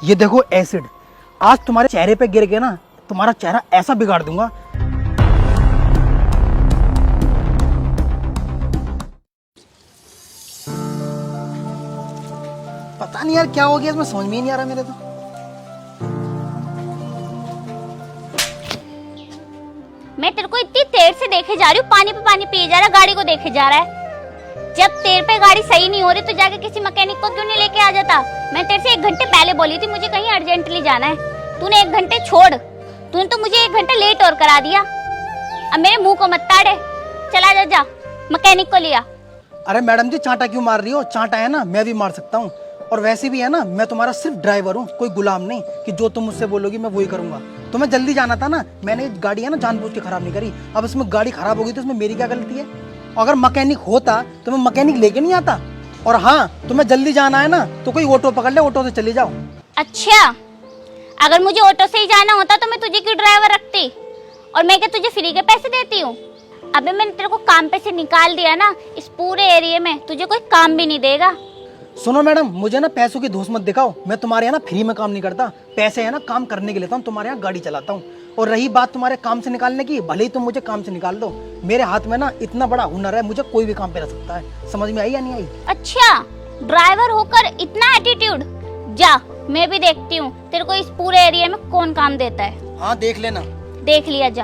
ये देखो एसिड, आज तुम्हारे चेहरे पे गिर के ना तुम्हारा चेहरा ऐसा बिगाड़ दूंगा। पता नहीं यार क्या हो गया, इसमें समझ में ही नहीं आ रहा मेरे तो। मैं तेरे को इतनी देर से देखे जा रही हूँ, पानी पे पानी पिए जा रहा, गाड़ी को देखे जा रहा है। जब तेरे पे गाड़ी सही नहीं हो रही तो जाके किसी मैकेनिक को क्यों नहीं लेके आ जाता? मैं तेरे से 1 घंटे पहले बोली थी मुझे कहीं अर्जेंटली जाना है, तूने 1 घंटे छोड़, तूने तो मुझे 1 घंटे लेट और करा दिया। अब मेरे मुंह को मत ताड़े, चला जा मैकेनिक को लिया। अरे मैडम जी चांटा क्यों मार रही हो? चांटा है ना मैं भी मार सकता हूँ, और वैसे भी है ना मैं तुम्हारा सिर्फ ड्राइवर हूँ, कोई गुलाम नहीं कि जो तुम मुझसे बोलोगी मैं वही करूंगा। तुम्हें जल्दी जाना था ना, मैंने गाड़ी है ना जानबूझ के खराब नहीं करी। अब इसमें गाड़ी खराब होगी तो इसमें मेरी क्या गलती है? अगर मैकेनिक होता तो मैं मैकेनिक लेके नहीं आता। और हाँ, तुम्हें जल्दी जाना है ना तो कोई ऑटो पकड़ ले, ऑटो से चले जाओ। अच्छा, अगर मुझे ऑटो से ही जाना होता तो मैं तुझे क्यों ड्राइवर रखती, और मैं क्या तुझे फ्री के पैसे देती हूँ? अबे मैंने तेरे को काम पे से निकाल दिया ना, इस पूरे एरिया में तुझे कोई काम भी नहीं देगा। सुनो मैडम, मुझे ना पैसों की धूस मत दिखाओ। मैं तुम्हारे यहाँ ना फ्री में काम नहीं करता, पैसे है ना काम करने के लेता हूँ, तुम्हारे यहाँ गाड़ी चलाता हूँ। और रही बात तुम्हारे काम से निकालने की, भले ही तुम मुझे काम से निकाल दो, मेरे हाथ में ना इतना बड़ा हुनर है, मुझे कोई भी काम पे रख सकता है। समझ में आई या नहीं आई? अच्छा, ड्राइवर होकर इतना एटीट्यूड, जा मैं भी देखती हूँ तेरे को इस पूरे एरिया में कौन काम देता है। हाँ देख लेना। देख लिया, जा।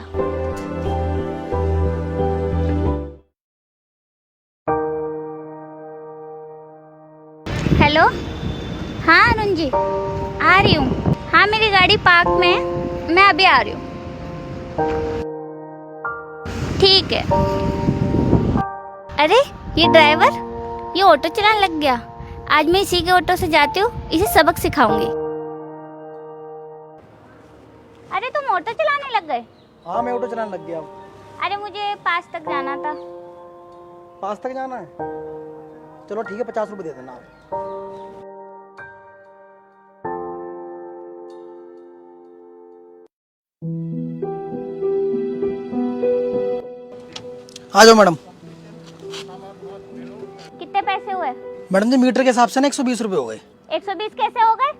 हेलो, हाँ अरुण जी, आ रही हूँ। हाँ मेरी गाड़ी पार्क में है, मैं अभी आ रही हूँ। ठीक है। अरे ये ड्राइवर, ये ऑटो चलाने लग गया। आज मैं इसी के ऑटो से जाती हूँ, इसे सबक सिखाऊंगी। अरे तुम ऑटो चलाने लग गए? हाँ मैं ऑटो चलाने लग गया। अब अरे मुझे पास तक जाना था। पास तक जाना है? चलो ठीक है, 50 रुपये दे देना आप। आ जाओ मैडम। कितने पैसे हुए? मैडम जी मीटर के हिसाब से ना 120 रुपये हो गए। 120 कैसे हो गए?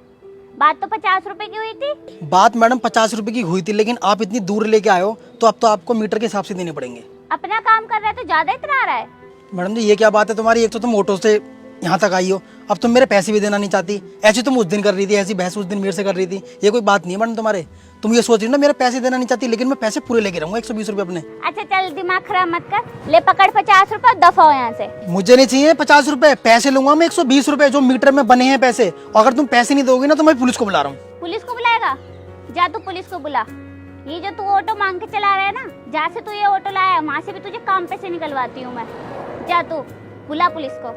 बात तो 50 रुपए की हुई थी। बात मैडम 50 रुपये की हुई थी, लेकिन आप इतनी दूर लेके आए हो तो अब तो आपको मीटर के हिसाब से देने पड़ेंगे। अपना काम कर रहा है तो ज्यादा इतना आ रहा है। मैडम जी ये क्या बात है तुम्हारी? एक तो तुम ऑटो से यहाँ तक आई हो, अब तुम मेरे पैसे भी देना नहीं चाहती। ऐसी तुम उस दिन कर रही थी, ऐसी बहस उस दिन मेरे से कर रही थी। ये कोई बात नहीं है मैडम तुम्हारे। तुम ये सोच रही हो ना मेरे पैसे देना नहीं चाहती, लेकिन मैं पैसे पूरे लेके रहूंगा, 120 रुपये अपने। अच्छा चल, दिमाग खराब मत कर, ले पकड़ 50 रुपए, दफा हो यहाँ से। मुझे नहीं चाहिए 50 रुपए, पैसे लूंगा मैं 120 रुपए जो मीटर में बने हैं पैसे। अगर तुम पैसे नहीं दोगे ना तो मैं पुलिस को बुला रहा हूँ। पुलिस को बुलाएगा? जा तू पुलिस को बुला। ये जो तू ऑटो मांग के चला रहा है ना, जहाँ से तू ये ऑटो लाया वहाँ से भी तुझे काम पे से निकलवाती हूँ मैं। जा तू बुला पुलिस को।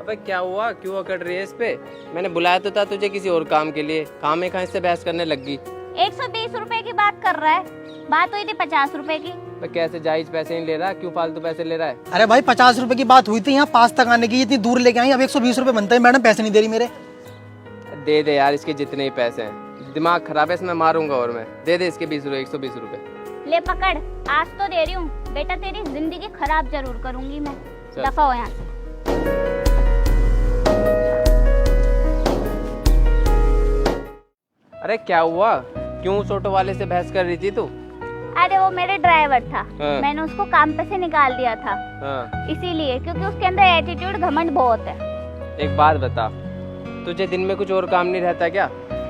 अबे क्या हुआ, क्यों अकड़ रही है इस पे? मैंने बुलाया तो था तुझे किसी और काम के लिए, काम है कहाँ इससे बहस करने लग गई। 120 रुपए की बात कर रहा है, बात हुई थी 50 रुपए की। तो कैसे जायज पैसे नहीं ले रहा, क्यों फालतू पैसे ले रहा है? अरे भाई 50 रुपए की बात हुई थी, यहाँ पास तक आने की, इतनी दूर लेके आई, अब 120 रुपए बनता है। मैडम पैसे नहीं दे रही मेरे। दे दे यार, इसके जितने ही पैसे हैं, दिमाग खराब है इसमें, मारूंगा और मैं। दे दे इसके 120 रुपए। ले पकड़, आज तो दे रही हूँ बेटा, तेरी जिंदगी खराब जरूर करूंगी मैं। दफा हो यहाँ से। अरे क्या हुआ, क्यों उस ऑटो वाले से बहस कर रही थी तू? अरे वो मेरे ड्राइवर था, हाँ। मैंने उसको काम पे से निकाल दिया था। हाँ। इसीलिए, क्योंकि उसके अंदर एटीट्यूड, घमंड बहुत है। एक बात बता, तुझे दिन में कुछ और काम नहीं रहता क्या?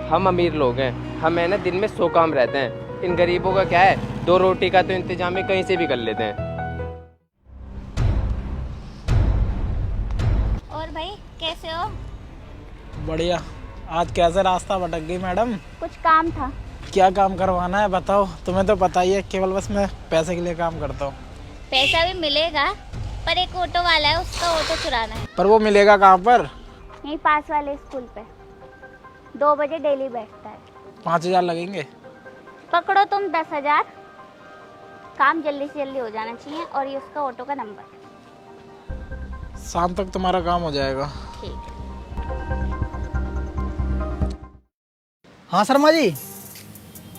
हम अमीर लोग हैं, हम है ना दिन में 100 काम रहते हैं। इन गरीबों का क्या है, 2 रोटी का तो इंतजाम कहीं से भी कर लेते हैं। और भाई कैसे हो? बढ़िया। आज कैसे रास्ता भटक गई मैडम? कुछ काम था। क्या काम करवाना है बताओ? तुम्हें तो पता ही है, केवल बस मैं पैसे के लिए काम करता हूँ। पैसा भी मिलेगा, पर एक ऑटो वाला है, उसका ऑटो चुराना है। पर वो मिलेगा कहाँ पर? यहीं पास वाले स्कूल पे, 2 बजे डेली बैठता है। 5000 लगेंगे। पकड़ो तुम 10,000, काम जल्दी से जल्दी हो जाना चाहिए, और ये उसका ऑटो का नंबर। शाम तक तुम्हारा काम हो जाएगा। ठीक है। हाँ शर्मा जी।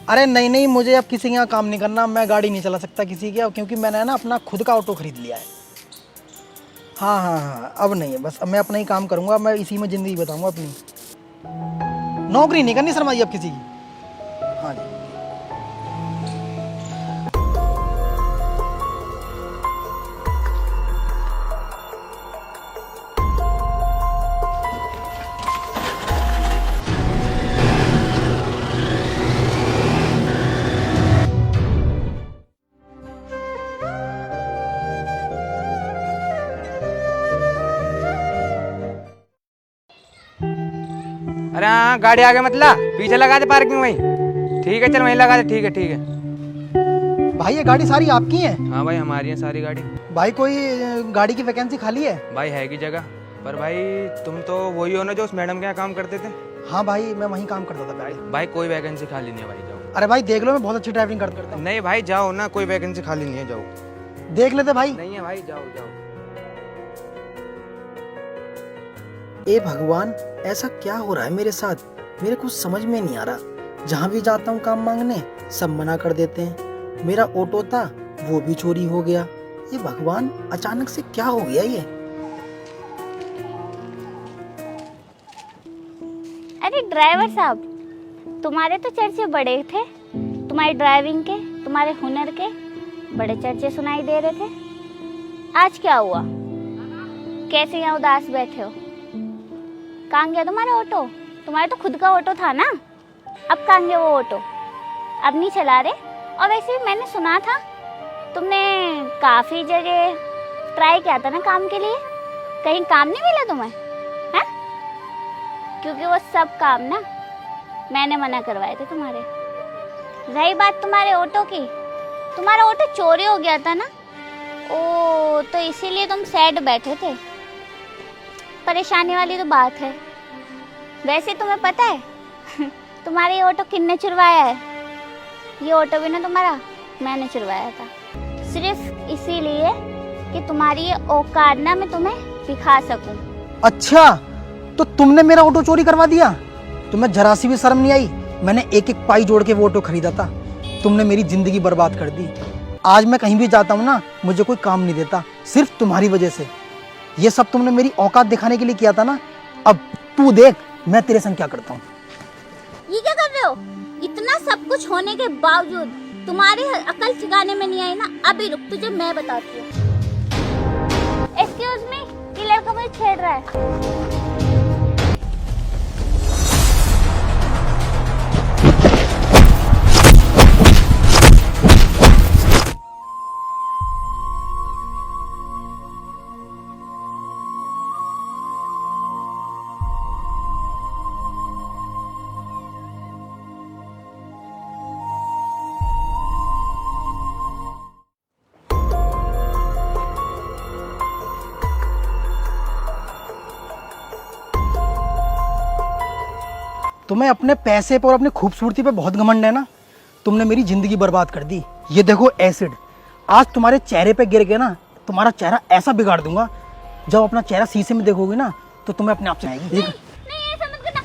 अरे नहीं नहीं, मुझे अब किसी के यहाँ काम नहीं करना, मैं गाड़ी नहीं चला सकता किसी की अब, क्योंकि मैंने ना अपना खुद का ऑटो खरीद लिया है। हाँ हाँ हाँ, अब नहीं है, बस अब मैं अपना ही काम करूँगा, मैं इसी में ज़िंदगी बताऊँगा अपनी। नौकरी नहीं करनी शर्मा जी अब किसी की। हाँ जी। अरे हाँ, गाड़ी आगे मतलब पीछे लगा दे पार्किंग वहीं। ठीक है चल वहीं लगा दे। ठीक है ठीक है। भाई ये गाड़ी सारी आपकी है? हाँ भाई हमारी है सारी गाड़ी। भाई कोई गाड़ी की वैकेंसी खाली है? भाई है की जगह, पर भाई तुम तो वही हो ना जो उस मैडम के यहाँ काम करते थे। हाँ भाई मैं वहीं काम करता था भाई। भाई कोई वैकेंसी खाली नहीं है भाई, जाओ। अरे भाई देख लो, मैं बहुत अच्छी ड्राइविंग करता हूँ। नहीं भाई जाओ ना, कोई वैकेंसी खाली नहीं है, जाओ। देख लेते भाई। नहीं है भाई, जाओ जाओ। ए भगवान, ऐसा क्या हो रहा है मेरे साथ? मेरे कुछ समझ में नहीं आ रहा। जहाँ भी जाता हूँ काम मांगने सब मना कर देते हैं। मेरा ऑटो था वो भी चोरी हो गया। ये भगवान, अचानक से क्या हो गया ये? अरे ड्राइवर साहब, तुम्हारे तो चर्चे बड़े थे, तुम्हारी ड्राइविंग के, तुम्हारे हुनर के बड़े चर्चे सुनाई दे रहे थे। आज क्या हुआ? कैसे यहाँ उदास बैठे हो? कहाँ गया तुम्हारा ऑटो? तुम्हारा तो खुद का ऑटो था ना, अब कहाँ गया वो ऑटो? अब नहीं चला रहे? और वैसे भी मैंने सुना था तुमने काफी जगह ट्राई किया था ना काम के लिए, कहीं काम नहीं मिला तुम्हें? हैं? क्योंकि वो सब काम ना मैंने मना करवाए थे तुम्हारे। रही बात तुम्हारे ऑटो की, तुम्हारा ऑटो चोरी हो गया था ना, ओ तो इसीलिए तुम सैड बैठे थे। परेशानी वाली तो बात है। वैसे तुम्हें पता है तुम्हारे ये ऑटो किसने चुरवाया है? ये ऑटो भी ना तुम्हारा मैंने चुरवाया था, सिर्फ इसीलिए कि तुम्हारी ये औकात ना मैं तुम्हें दिखा सकूं। अच्छा, तो तुमने मेरा ऑटो चोरी करवा दिया? तुम्हें जरा सी भी शर्म नहीं आई? मैंने एक एक पाई जोड़ के वो ऑटो खरीदा था। तुमने मेरी जिंदगी बर्बाद कर दी। आज मैं कहीं भी जाता हूँ ना, मुझे कोई काम नहीं देता, सिर्फ तुम्हारी वजह से। ये सब तुमने मेरी औकात दिखाने के लिए किया था ना। अब तू देख मैं तेरे संग क्या करता हूँ। ये क्या कर रहे हो? इतना सब कुछ होने के बावजूद तुम्हारी अकल ठिकाने में नहीं आई ना। अभी रुक, तुझे मैं बताती हूँ। एक्सक्यूज मी, ये लड़का मुझे छेड़ रहा है। तुम्हें अपने पैसे पर और अपनी खूबसूरती पे बहुत घमंड है ना। तुमने मेरी जिंदगी बर्बाद कर दी। ये देखो एसिड, आज तुम्हारे चेहरे पे गिर के ना तुम्हारा चेहरा ऐसा बिगाड़ दूंगा, जब अपना चेहरा शीशे में देखोगे ना तो तुम्हें अपने आप से आएगी। नहीं, ऐसा मत करना।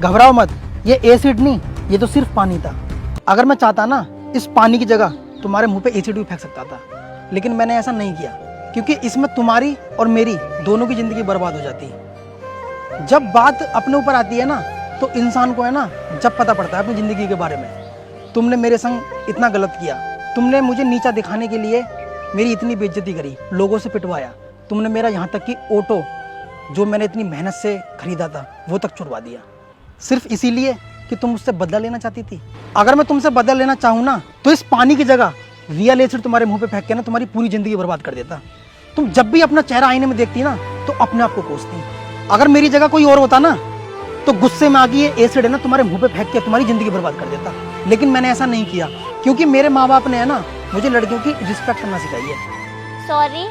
घबराओ मत, ये एसिड नहीं, ये तो सिर्फ पानी था। अगर मैं चाहता ना इस पानी की जगह तुम्हारे मुंह पे एसिड भी फेंक सकता था, लेकिन मैंने ऐसा नहीं किया, क्योंकि इसमें तुम्हारी और मेरी दोनों की जिंदगी बर्बाद हो जाती है। जब बात अपने ऊपर आती है ना तो इंसान को है ना जब पता पड़ता है अपनी जिंदगी के बारे में। तुमने मेरे संग इतना गलत किया, तुमने मुझे नीचा दिखाने के लिए मेरी इतनी बेइज्जती करी, लोगों से पिटवाया, तुमने मेरा यहाँ तक कि ऑटो जो मैंने इतनी मेहनत से खरीदा था वो तक छुड़वा दिया, सिर्फ इसीलिए कि तुम मुझसे बदला लेना चाहती थी। अगर मैं तुमसे बदला लेना चाहूँ ना तो इस पानी की जगह रियल एसिड तुम्हारे मुंह पे फेंक के ना तुम्हारी पूरी जिंदगी बर्बाद कर देता। तुम जब भी अपना चेहरा आईने में देखती ना तो अपने आप को कोसती। अगर मेरी जगह कोई और होता ना तो गुस्से में आके ये एसिड है ना तुम्हारे मुंह पे फेंक के तुम्हारी जिंदगी बर्बाद कर देता, लेकिन मैंने ऐसा नहीं किया, क्योंकि मेरे माँ बाप ने है ना मुझे लड़कियों की रिस्पेक्ट करना सिखाई है। सॉरी,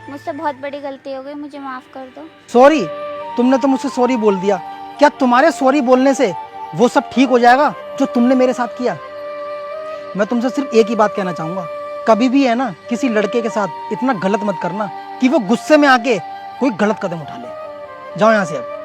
मुझसे बहुत बड़ी गलती हो गई, मुझे माफ कर दो। सॉरी? तुमने तो मुझसे सॉरी बोल दिया, क्या तुम्हारे सॉरी बोलने से वो सब ठीक हो जाएगा जो तुमने मेरे साथ किया? मैं तुमसे सिर्फ एक ही बात कहना चाहूंगा, कभी भी है ना किसी लड़के के साथ इतना गलत मत करना कि वो गुस्से में आके कोई गलत कदम उठा ले। जाओ यहाँ से अब।